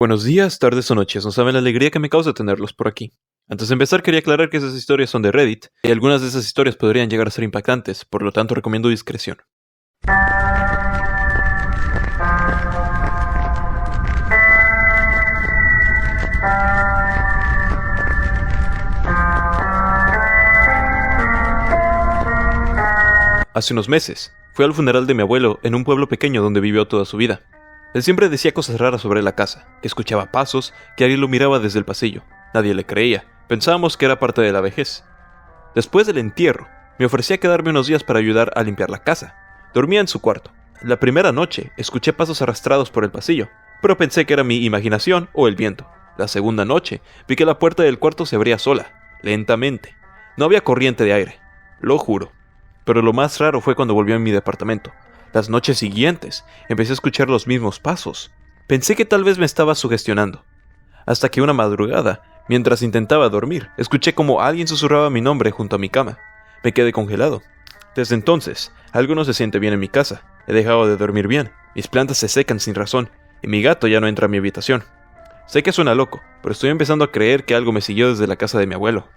Buenos días, tardes o noches, no saben la alegría que me causa tenerlos por aquí. Antes de empezar quería aclarar que esas historias son de Reddit, y algunas de esas historias podrían llegar a ser impactantes, por lo tanto recomiendo discreción. Hace unos meses, fui al funeral de mi abuelo en un pueblo pequeño donde vivió toda su vida. Él siempre decía cosas raras sobre la casa, que escuchaba pasos, que alguien lo miraba desde el pasillo. Nadie le creía, pensábamos que era parte de la vejez. Después del entierro, me ofrecía quedarme unos días para ayudar a limpiar la casa. Dormía en su cuarto. La primera noche, escuché pasos arrastrados por el pasillo, pero pensé que era mi imaginación o el viento. La segunda noche, vi que la puerta del cuarto se abría sola, lentamente. No había corriente de aire, lo juro. Pero lo más raro fue cuando volví a mi departamento. Las noches siguientes, empecé a escuchar los mismos pasos. Pensé que tal vez me estaba sugestionando. Hasta que una madrugada, mientras intentaba dormir, escuché como alguien susurraba mi nombre junto a mi cama. Me quedé congelado. Desde entonces, algo no se siente bien en mi casa. He dejado de dormir bien, mis plantas se secan sin razón, y mi gato ya no entra a mi habitación. Sé que suena loco, pero estoy empezando a creer que algo me siguió desde la casa de mi abuelo.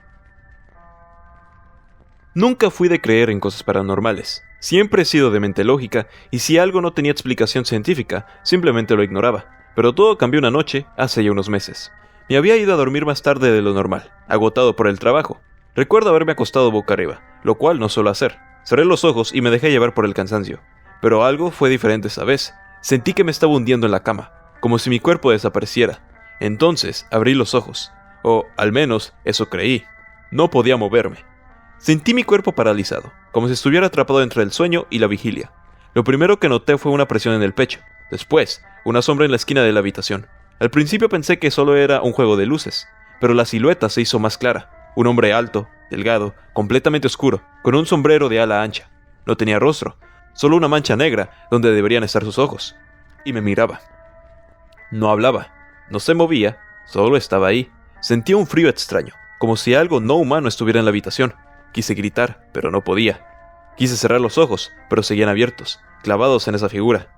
Nunca fui de creer en cosas paranormales. Siempre he sido de mente lógica, y si algo no tenía explicación científica, simplemente lo ignoraba. Pero todo cambió una noche, hace ya unos meses. Me había ido a dormir más tarde de lo normal, agotado por el trabajo. Recuerdo haberme acostado boca arriba, lo cual no suelo hacer. Cerré los ojos y me dejé llevar por el cansancio. Pero algo fue diferente esa vez. Sentí que me estaba hundiendo en la cama, como si mi cuerpo desapareciera. Entonces abrí los ojos, o al menos eso creí. No podía moverme. Sentí mi cuerpo paralizado, como si estuviera atrapado entre el sueño y la vigilia. Lo primero que noté fue una presión en el pecho. Después, una sombra en la esquina de la habitación. Al principio pensé que solo era un juego de luces, pero la silueta se hizo más clara. Un hombre alto, delgado, completamente oscuro, con un sombrero de ala ancha. No tenía rostro, solo una mancha negra donde deberían estar sus ojos. Y me miraba. No hablaba, no se movía, solo estaba ahí. Sentía un frío extraño, como si algo no humano estuviera en la habitación. Quise gritar, pero no podía. Quise cerrar los ojos, pero seguían abiertos, clavados en esa figura.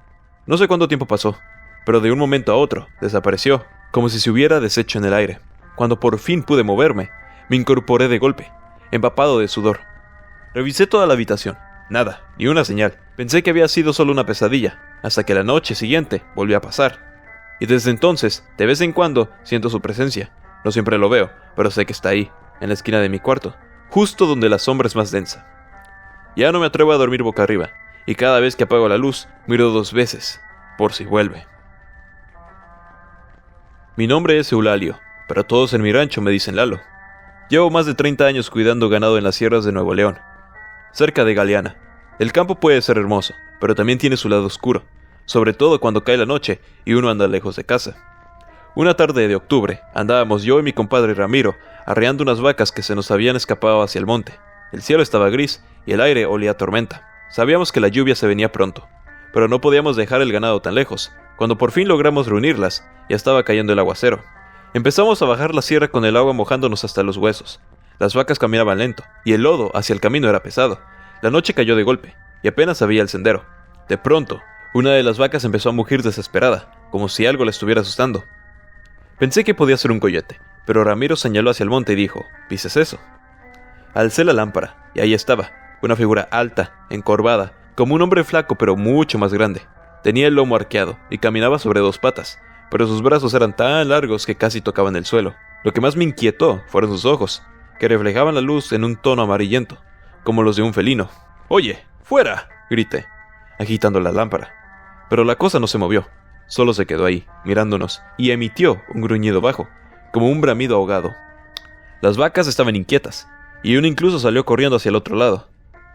No sé cuánto tiempo pasó, pero de un momento a otro desapareció, como si se hubiera deshecho en el aire. Cuando por fin pude moverme, me incorporé de golpe, empapado de sudor. Revisé toda la habitación. Nada, ni una señal. Pensé que había sido solo una pesadilla, hasta que la noche siguiente volvió a pasar. Y desde entonces, de vez en cuando, siento su presencia. No siempre lo veo, pero sé que está ahí, en la esquina de mi cuarto, justo donde la sombra es más densa. Ya no me atrevo a dormir boca arriba, y cada vez que apago la luz, miro 2 veces, por si vuelve. Mi nombre es Eulalio, pero todos en mi rancho me dicen Lalo. Llevo más de 30 años cuidando ganado en las sierras de Nuevo León, cerca de Galeana. El campo puede ser hermoso, pero también tiene su lado oscuro, sobre todo cuando cae la noche y uno anda lejos de casa. Una tarde de octubre, andábamos yo y mi compadre Ramiro arreando unas vacas que se nos habían escapado hacia el monte. El cielo estaba gris y el aire olía a tormenta. Sabíamos que la lluvia se venía pronto, pero no podíamos dejar el ganado tan lejos. Cuando por fin logramos reunirlas, ya estaba cayendo el aguacero. Empezamos a bajar la sierra con el agua mojándonos hasta los huesos. Las vacas caminaban lento, y el lodo hacia el camino era pesado. La noche cayó de golpe, y apenas había el sendero. De pronto, una de las vacas empezó a mugir desesperada, como si algo la estuviera asustando. Pensé que podía ser un coyote, pero Ramiro señaló hacia el monte y dijo: «¿Dices eso?». Alcé la lámpara, y ahí estaba, una figura alta, encorvada, como un hombre flaco pero mucho más grande. Tenía el lomo arqueado, y caminaba sobre 2 patas, pero sus brazos eran tan largos que casi tocaban el suelo. Lo que más me inquietó fueron sus ojos, que reflejaban la luz en un tono amarillento, como los de un felino. «¡Oye, fuera!», grité, agitando la lámpara. Pero la cosa no se movió. Solo se quedó ahí, mirándonos, y emitió un gruñido bajo, como un bramido ahogado. Las vacas estaban inquietas, y una incluso salió corriendo hacia el otro lado.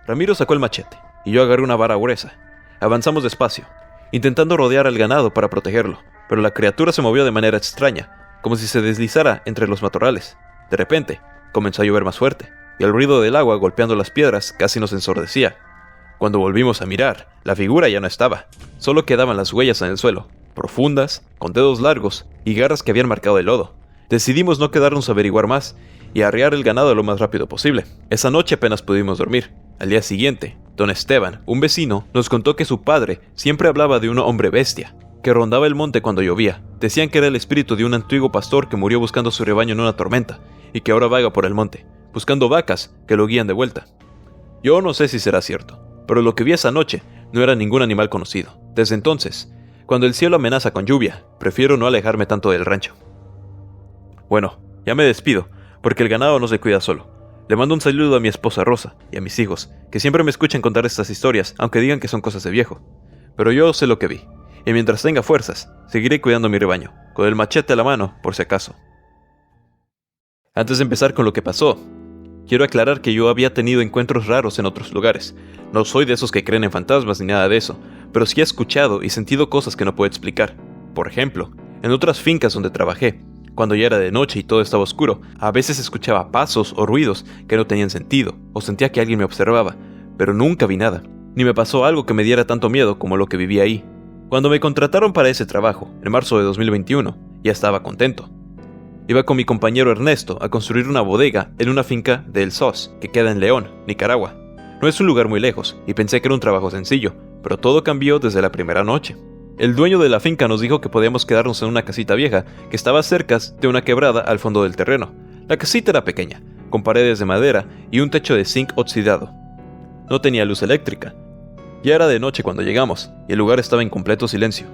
Ramiro sacó el machete, y yo agarré una vara gruesa. Avanzamos despacio, intentando rodear al ganado para protegerlo, pero la criatura se movió de manera extraña, como si se deslizara entre los matorrales. De repente, comenzó a llover más fuerte, y el ruido del agua golpeando las piedras casi nos ensordecía. Cuando volvimos a mirar, la figura ya no estaba, solo quedaban las huellas en el suelo, profundas, con dedos largos y garras que habían marcado el lodo. Decidimos no quedarnos a averiguar más y arrear el ganado lo más rápido posible. Esa noche apenas pudimos dormir. Al día siguiente, don Esteban, un vecino, nos contó que su padre siempre hablaba de un hombre bestia, que rondaba el monte cuando llovía. Decían que era el espíritu de un antiguo pastor que murió buscando a su rebaño en una tormenta, y que ahora vaga por el monte, buscando vacas que lo guían de vuelta. Yo no sé si será cierto, pero lo que vi esa noche no era ningún animal conocido. Desde entonces, cuando el cielo amenaza con lluvia, prefiero no alejarme tanto del rancho. Bueno, ya me despido, porque el ganado no se cuida solo. Le mando un saludo a mi esposa Rosa y a mis hijos, que siempre me escuchan contar estas historias, aunque digan que son cosas de viejo. Pero yo sé lo que vi, y mientras tenga fuerzas, seguiré cuidando mi rebaño, con el machete a la mano, por si acaso. Antes de empezar con lo que pasó, quiero aclarar que yo había tenido encuentros raros en otros lugares. No soy de esos que creen en fantasmas ni nada de eso, pero sí he escuchado y sentido cosas que no puedo explicar. Por ejemplo, en otras fincas donde trabajé, cuando ya era de noche y todo estaba oscuro, a veces escuchaba pasos o ruidos que no tenían sentido, o sentía que alguien me observaba, pero nunca vi nada, ni me pasó algo que me diera tanto miedo como lo que viví ahí. Cuando me contrataron para ese trabajo, en marzo de 2021, ya estaba contento. Iba con mi compañero Ernesto a construir una bodega en una finca de El Sos, que queda en León, Nicaragua. No es un lugar muy lejos, y pensé que era un trabajo sencillo, pero todo cambió desde la primera noche. El dueño de la finca nos dijo que podíamos quedarnos en una casita vieja que estaba cerca de una quebrada al fondo del terreno. La casita era pequeña, con paredes de madera y un techo de zinc oxidado. No tenía luz eléctrica. Ya era de noche cuando llegamos, y el lugar estaba en completo silencio.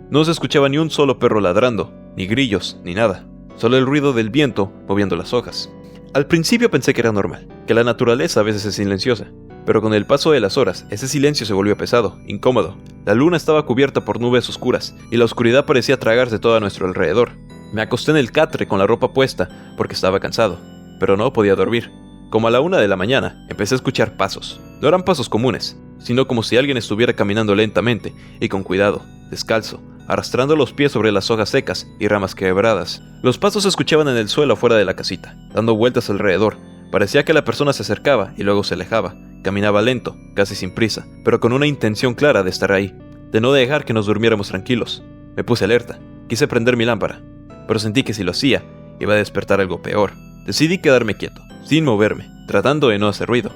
No se escuchaba ni un solo perro ladrando, ni grillos, ni nada. Solo el ruido del viento moviendo las hojas. Al principio pensé que era normal, que la naturaleza a veces es silenciosa. Pero con el paso de las horas, ese silencio se volvió pesado, incómodo. La luna estaba cubierta por nubes oscuras, y la oscuridad parecía tragarse todo a nuestro alrededor. Me acosté en el catre con la ropa puesta, porque estaba cansado, pero no podía dormir. Como a la 1 de la mañana, empecé a escuchar pasos. No eran pasos comunes, sino como si alguien estuviera caminando lentamente, y con cuidado, descalzo, arrastrando los pies sobre las hojas secas y ramas quebradas. Los pasos se escuchaban en el suelo afuera de la casita, dando vueltas alrededor. Parecía que la persona se acercaba y luego se alejaba. Caminaba lento, casi sin prisa, pero con una intención clara de estar ahí, de no dejar que nos durmiéramos tranquilos. Me puse alerta, quise prender mi lámpara, pero sentí que si lo hacía, iba a despertar algo peor. Decidí quedarme quieto, sin moverme, tratando de no hacer ruido.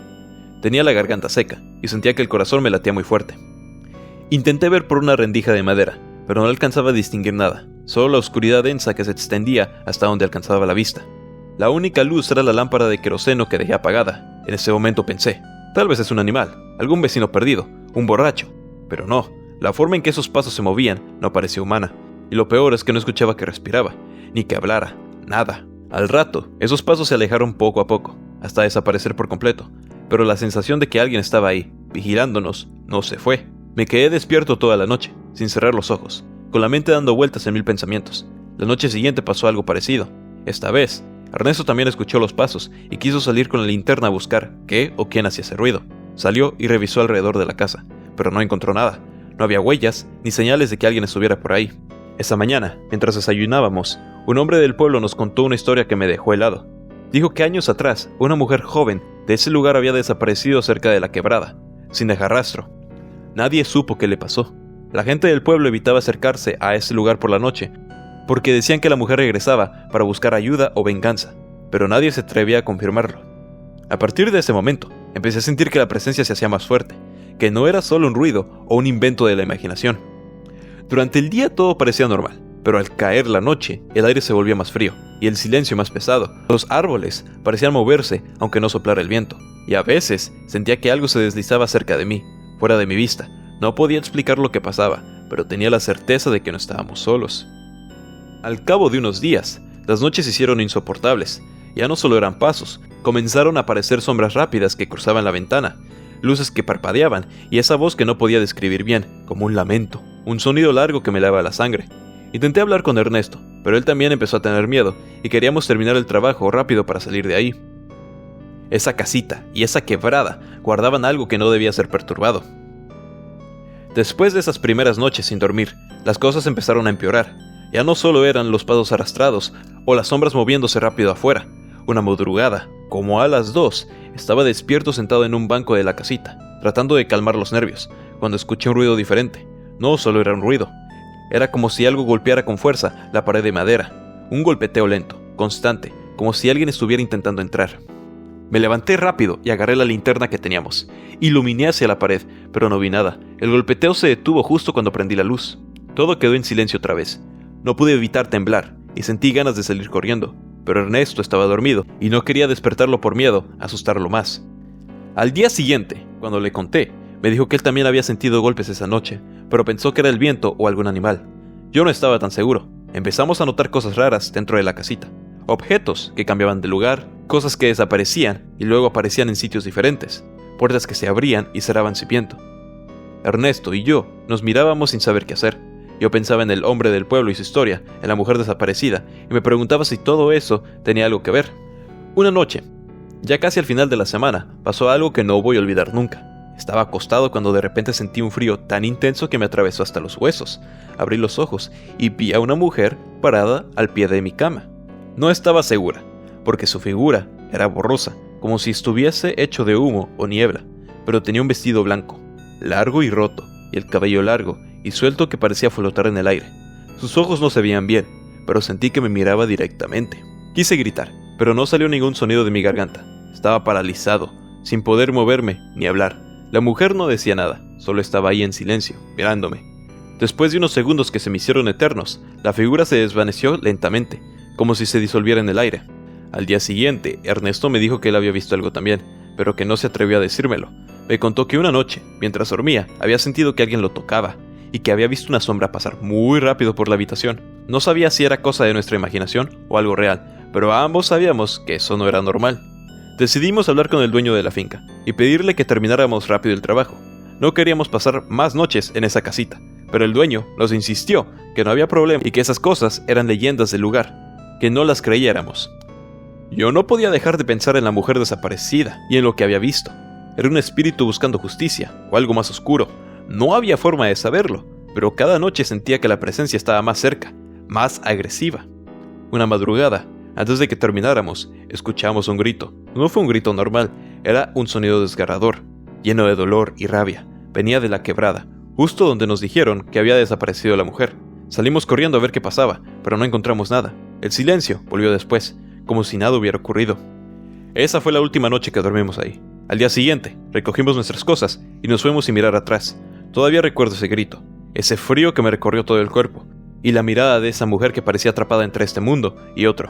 Tenía la garganta seca y sentía que el corazón me latía muy fuerte. Intenté ver por una rendija de madera, pero no alcanzaba a distinguir nada, solo la oscuridad densa que se extendía hasta donde alcanzaba la vista. La única luz era la lámpara de queroseno que dejé apagada. En ese momento pensé, tal vez es un animal, algún vecino perdido, un borracho. Pero no, la forma en que esos pasos se movían no parecía humana. Y lo peor es que no escuchaba que respiraba, ni que hablara, nada. Al rato, esos pasos se alejaron poco a poco, hasta desaparecer por completo. Pero la sensación de que alguien estaba ahí, vigilándonos, no se fue. Me quedé despierto toda la noche, sin cerrar los ojos, con la mente dando vueltas en mil pensamientos. La noche siguiente pasó algo parecido. Esta vez, Ernesto también escuchó los pasos y quiso salir con la linterna a buscar qué o quién hacía ese ruido. Salió y revisó alrededor de la casa, pero no encontró nada. No había huellas ni señales de que alguien estuviera por ahí. Esa mañana, mientras desayunábamos, un hombre del pueblo nos contó una historia que me dejó helado. Dijo que años atrás, una mujer joven de ese lugar había desaparecido cerca de la quebrada, sin dejar rastro. Nadie supo qué le pasó. La gente del pueblo evitaba acercarse a ese lugar por la noche, porque decían que la mujer regresaba para buscar ayuda o venganza, pero nadie se atrevía a confirmarlo. A partir de ese momento, empecé a sentir que la presencia se hacía más fuerte, que no era solo un ruido o un invento de la imaginación. Durante el día todo parecía normal, pero al caer la noche, el aire se volvía más frío y el silencio más pesado. Los árboles parecían moverse aunque no soplara el viento, y a veces sentía que algo se deslizaba cerca de mí, fuera de mi vista. No podía explicar lo que pasaba, pero tenía la certeza de que no estábamos solos. Al cabo de unos días, las noches se hicieron insoportables. Ya no solo eran pasos, comenzaron a aparecer sombras rápidas que cruzaban la ventana, luces que parpadeaban y esa voz que no podía describir bien, como un lamento, un sonido largo que me helaba la sangre. Intenté hablar con Ernesto, pero él también empezó a tener miedo y queríamos terminar el trabajo rápido para salir de ahí. Esa casita y esa quebrada guardaban algo que no debía ser perturbado. Después de esas primeras noches sin dormir, las cosas empezaron a empeorar. Ya no solo eran los pasos arrastrados o las sombras moviéndose rápido afuera. Una madrugada, como a las 2, estaba despierto sentado en un banco de la casita, tratando de calmar los nervios, cuando escuché un ruido diferente. No solo era un ruido, era como si algo golpeara con fuerza la pared de madera. Un golpeteo lento, constante, como si alguien estuviera intentando entrar. Me levanté rápido y agarré la linterna que teníamos. Iluminé hacia la pared, pero no vi nada. El golpeteo se detuvo justo cuando prendí la luz. Todo quedó en silencio otra vez. No pude evitar temblar y sentí ganas de salir corriendo, pero Ernesto estaba dormido y no quería despertarlo por miedo a asustarlo más. Al día siguiente, cuando le conté, me dijo que él también había sentido golpes esa noche, pero pensó que era el viento o algún animal. Yo no estaba tan seguro. Empezamos a notar cosas raras dentro de la casita. Objetos que cambiaban de lugar, cosas que desaparecían y luego aparecían en sitios diferentes, puertas que se abrían y cerraban sin viento. Ernesto y yo nos mirábamos sin saber qué hacer. Yo pensaba en el hombre del pueblo y su historia, en la mujer desaparecida, y me preguntaba si todo eso tenía algo que ver. Una noche, ya casi al final de la semana, pasó algo que no voy a olvidar nunca. Estaba acostado cuando de repente sentí un frío tan intenso que me atravesó hasta los huesos. Abrí los ojos y vi a una mujer parada al pie de mi cama. No estaba segura, porque su figura era borrosa, como si estuviese hecho de humo o niebla, pero tenía un vestido blanco, largo y roto, y el cabello largo y suelto que parecía flotar en el aire. Sus ojos no se veían bien, pero sentí que me miraba directamente. Quise gritar, pero no salió ningún sonido de mi garganta. Estaba paralizado, sin poder moverme ni hablar. La mujer no decía nada, solo estaba ahí en silencio, mirándome. Después de unos segundos que se me hicieron eternos, la figura se desvaneció lentamente, como si se disolviera en el aire. Al día siguiente, Ernesto me dijo que él había visto algo también, pero que no se atrevió a decírmelo. Me contó que una noche, mientras dormía, había sentido que alguien lo tocaba, y que había visto una sombra pasar muy rápido por la habitación. No sabía si era cosa de nuestra imaginación o algo real, pero ambos sabíamos que eso no era normal. Decidimos hablar con el dueño de la finca y pedirle que termináramos rápido el trabajo. No queríamos pasar más noches en esa casita, pero el dueño nos insistió que no había problema y que esas cosas eran leyendas del lugar, que no las creyéramos. Yo no podía dejar de pensar en la mujer desaparecida y en lo que había visto. Era un espíritu buscando justicia o algo más oscuro. No había forma de saberlo, pero cada noche sentía que la presencia estaba más cerca, más agresiva. Una madrugada, antes de que termináramos, escuchamos un grito. No fue un grito normal, era un sonido desgarrador, lleno de dolor y rabia. Venía de la quebrada, justo donde nos dijeron que había desaparecido la mujer. Salimos corriendo a ver qué pasaba, pero no encontramos nada. El silencio volvió después, como si nada hubiera ocurrido. Esa fue la última noche que dormimos ahí. Al día siguiente, recogimos nuestras cosas y nos fuimos sin mirar atrás. Todavía recuerdo ese grito, ese frío que me recorrió todo el cuerpo, y la mirada de esa mujer que parecía atrapada entre este mundo y otro.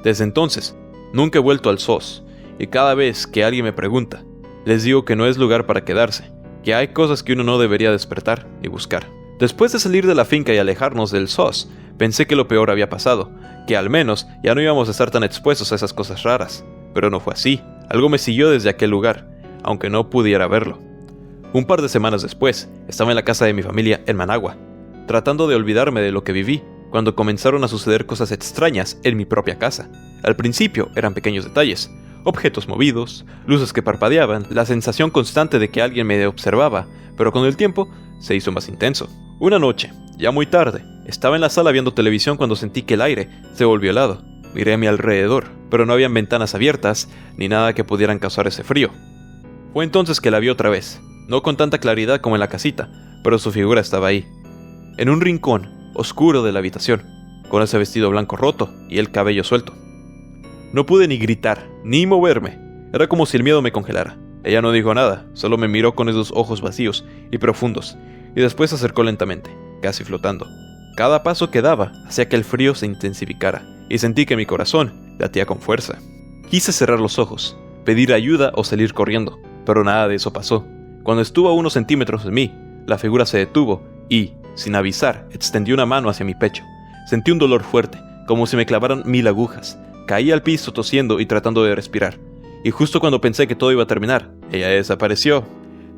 Desde entonces, nunca he vuelto al SOS, y cada vez que alguien me pregunta, les digo que no es lugar para quedarse, que hay cosas que uno no debería despertar ni buscar. Después de salir de la finca y alejarnos del SOS, pensé que lo peor había pasado, que al menos ya no íbamos a estar tan expuestos a esas cosas raras, pero no fue así. Algo me siguió desde aquel lugar, aunque no pudiera verlo. Un par de semanas después, estaba en la casa de mi familia en Managua, tratando de olvidarme de lo que viví, cuando comenzaron a suceder cosas extrañas en mi propia casa. Al principio eran pequeños detalles, objetos movidos, luces que parpadeaban, la sensación constante de que alguien me observaba, pero con el tiempo se hizo más intenso. Una noche, ya muy tarde, estaba en la sala viendo televisión cuando sentí que el aire se volvió helado. Miré a mi alrededor, pero no habían ventanas abiertas ni nada que pudieran causar ese frío. Fue entonces que la vi otra vez, no con tanta claridad como en la casita, pero su figura estaba ahí, en un rincón oscuro de la habitación, con ese vestido blanco roto y el cabello suelto. No pude ni gritar, ni moverme. Era como si el miedo me congelara. Ella no dijo nada, solo me miró con esos ojos vacíos y profundos, y después se acercó lentamente, casi flotando. Cada paso que daba hacía que el frío se intensificara, y sentí que mi corazón latía con fuerza. Quise cerrar los ojos, pedir ayuda o salir corriendo, pero nada de eso pasó. Cuando estuvo a unos centímetros de mí, la figura se detuvo y, sin avisar, extendió una mano hacia mi pecho. Sentí un dolor fuerte, como si me clavaran 1000 agujas. Caí al piso tosiendo y tratando de respirar. Y justo cuando pensé que todo iba a terminar, ella desapareció.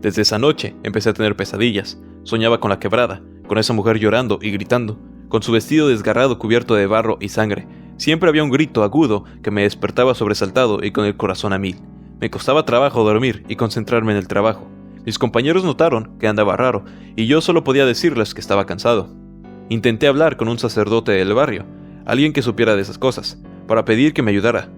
Desde esa noche empecé a tener pesadillas. Soñaba con la quebrada, con esa mujer llorando y gritando, con su vestido desgarrado cubierto de barro y sangre. Siempre había un grito agudo que me despertaba sobresaltado y con el corazón a 1000. Me costaba trabajo dormir y concentrarme en el trabajo. Mis compañeros notaron que andaba raro, y yo solo podía decirles que estaba cansado. Intenté hablar con un sacerdote del barrio, alguien que supiera de esas cosas, para pedir que me ayudara.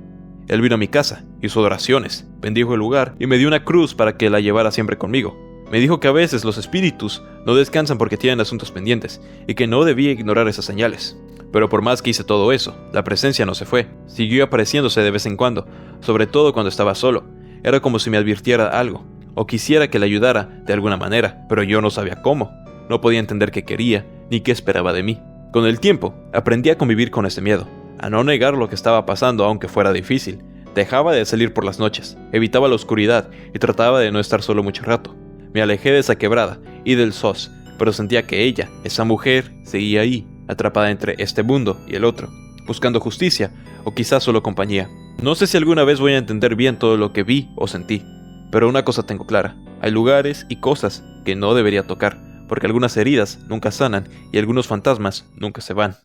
Él vino a mi casa, hizo oraciones, bendijo el lugar y me dio una cruz para que la llevara siempre conmigo. Me dijo que a veces los espíritus no descansan porque tienen asuntos pendientes, y que no debía ignorar esas señales. Pero por más que hice todo eso, la presencia no se fue. Siguió apareciéndose de vez en cuando, sobre todo cuando estaba solo. Era como si me advirtiera algo, o quisiera que le ayudara de alguna manera, pero yo no sabía cómo. No podía entender qué quería, ni qué esperaba de mí. Con el tiempo, aprendí a convivir con ese miedo, a no negar lo que estaba pasando aunque fuera difícil. Dejaba de salir por las noches, evitaba la oscuridad y trataba de no estar solo mucho rato. Me alejé de esa quebrada y del SOS, pero sentía que ella, esa mujer, seguía ahí, atrapada entre este mundo y el otro, buscando justicia o quizás solo compañía. No sé si alguna vez voy a entender bien todo lo que vi o sentí, pero una cosa tengo clara: hay lugares y cosas que no debería tocar, porque algunas heridas nunca sanan y algunos fantasmas nunca se van.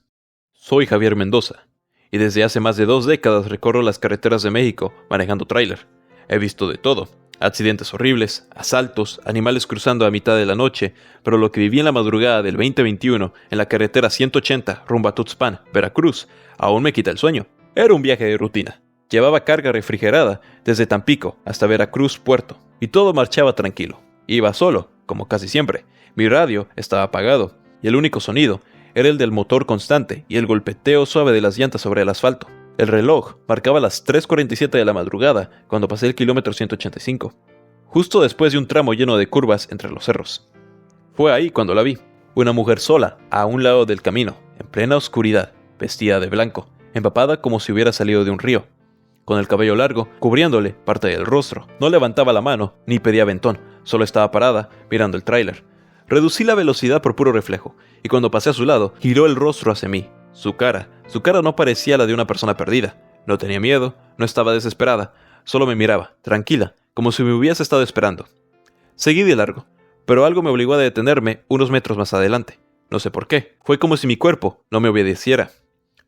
Soy Javier Mendoza, y desde hace más de 2 décadas recorro las carreteras de México manejando tráiler. He visto de todo: accidentes horribles, asaltos, animales cruzando a mitad de la noche, pero lo que viví en la madrugada del 2021 en la carretera 180 rumbo a Tuxpan, Veracruz, aún me quita el sueño. Era un viaje de rutina. Llevaba carga refrigerada desde Tampico hasta Veracruz Puerto, y todo marchaba tranquilo. Iba solo, como casi siempre. Mi radio estaba apagado, y el único sonido era el del motor constante y el golpeteo suave de las llantas sobre el asfalto. El reloj marcaba las 3:47 de la madrugada cuando pasé el kilómetro 185, justo después de un tramo lleno de curvas entre los cerros. Fue ahí cuando la vi, una mujer sola, a un lado del camino, en plena oscuridad, vestida de blanco, empapada como si hubiera salido de un río, con el cabello largo, cubriéndole parte del rostro. No levantaba la mano, ni pedía aventón, solo estaba parada, mirando el tráiler. Reducí la velocidad por puro reflejo, y cuando pasé a su lado, giró el rostro hacia mí. Su cara no parecía la de una persona perdida. No tenía miedo, no estaba desesperada, solo me miraba, tranquila, como si me hubiese estado esperando. Seguí de largo, pero algo me obligó a detenerme unos metros más adelante. No sé por qué, fue como si mi cuerpo no me obedeciera.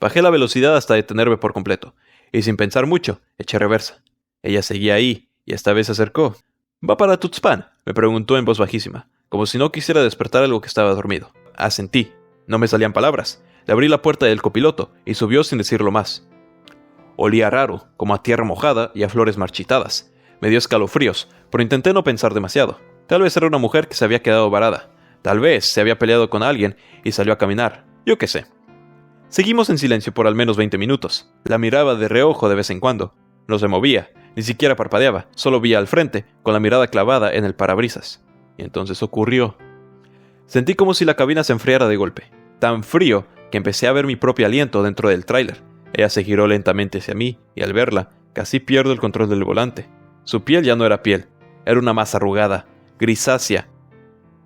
Bajé la velocidad hasta detenerme por completo, y sin pensar mucho, eché reversa. Ella seguía ahí, y esta vez se acercó. «¿Va para Tuxpan?», me preguntó en voz bajísima, como si no quisiera despertar algo que estaba dormido. Asentí. No me salían palabras. Le abrí la puerta del copiloto y subió sin decirlo más. Olía raro, como a tierra mojada y a flores marchitadas. Me dio escalofríos, pero intenté no pensar demasiado. Tal vez era una mujer que se había quedado varada. Tal vez se había peleado con alguien y salió a caminar. Yo qué sé. Seguimos en silencio por al menos 20 minutos. La miraba de reojo de vez en cuando. No se movía, ni siquiera parpadeaba. Solo veía al frente, con la mirada clavada en el parabrisas. Y entonces ocurrió. Sentí como si la cabina se enfriara de golpe. Tan frío que empecé a ver mi propio aliento dentro del tráiler. Ella se giró lentamente hacia mí, y al verla, casi pierdo el control del volante. Su piel ya no era piel, era una masa arrugada, grisácea,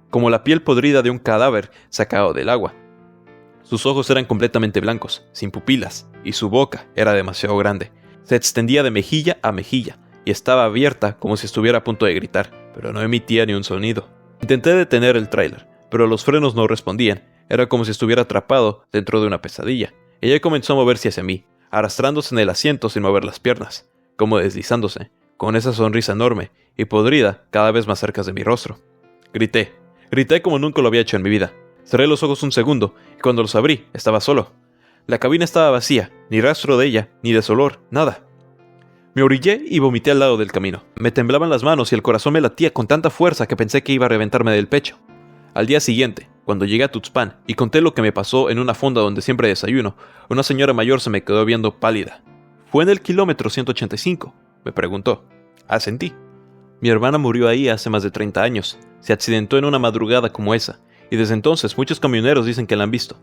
como la piel podrida de un cadáver sacado del agua. Sus ojos eran completamente blancos, sin pupilas, y su boca era demasiado grande. Se extendía de mejilla a mejilla, y estaba abierta como si estuviera a punto de gritar, pero no emitía ni un sonido. Intenté detener el tráiler, pero los frenos no respondían. Era como si estuviera atrapado dentro de una pesadilla. Ella comenzó a moverse hacia mí, arrastrándose en el asiento sin mover las piernas, como deslizándose, con esa sonrisa enorme y podrida cada vez más cerca de mi rostro. Grité como nunca lo había hecho en mi vida. Cerré los ojos un segundo, y cuando los abrí, estaba solo. La cabina estaba vacía, ni rastro de ella, ni de su olor, nada. Me orillé y vomité al lado del camino. Me temblaban las manos y el corazón me latía con tanta fuerza que pensé que iba a reventarme del pecho. Al día siguiente, cuando llegué a Tuxpan y conté lo que me pasó en una fonda donde siempre desayuno, una señora mayor se me quedó viendo pálida. «¿Fue en el kilómetro 185?» me preguntó. Asentí. Mi hermana murió ahí hace más de 30 años. Se accidentó en una madrugada como esa, y desde entonces muchos camioneros dicen que la han visto.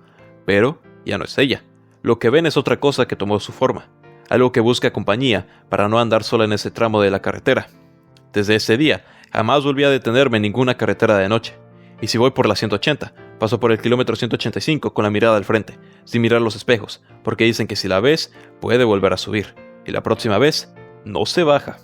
Pero ya no es ella. Lo que ven es otra cosa que tomó su forma. Algo que busca compañía para no andar sola en ese tramo de la carretera. Desde ese día, jamás volví a detenerme en ninguna carretera de noche. Y si voy por la 180, paso por el kilómetro 185 con la mirada al frente, sin mirar los espejos, porque dicen que si la ves, puede volver a subir. Y la próxima vez, no se baja.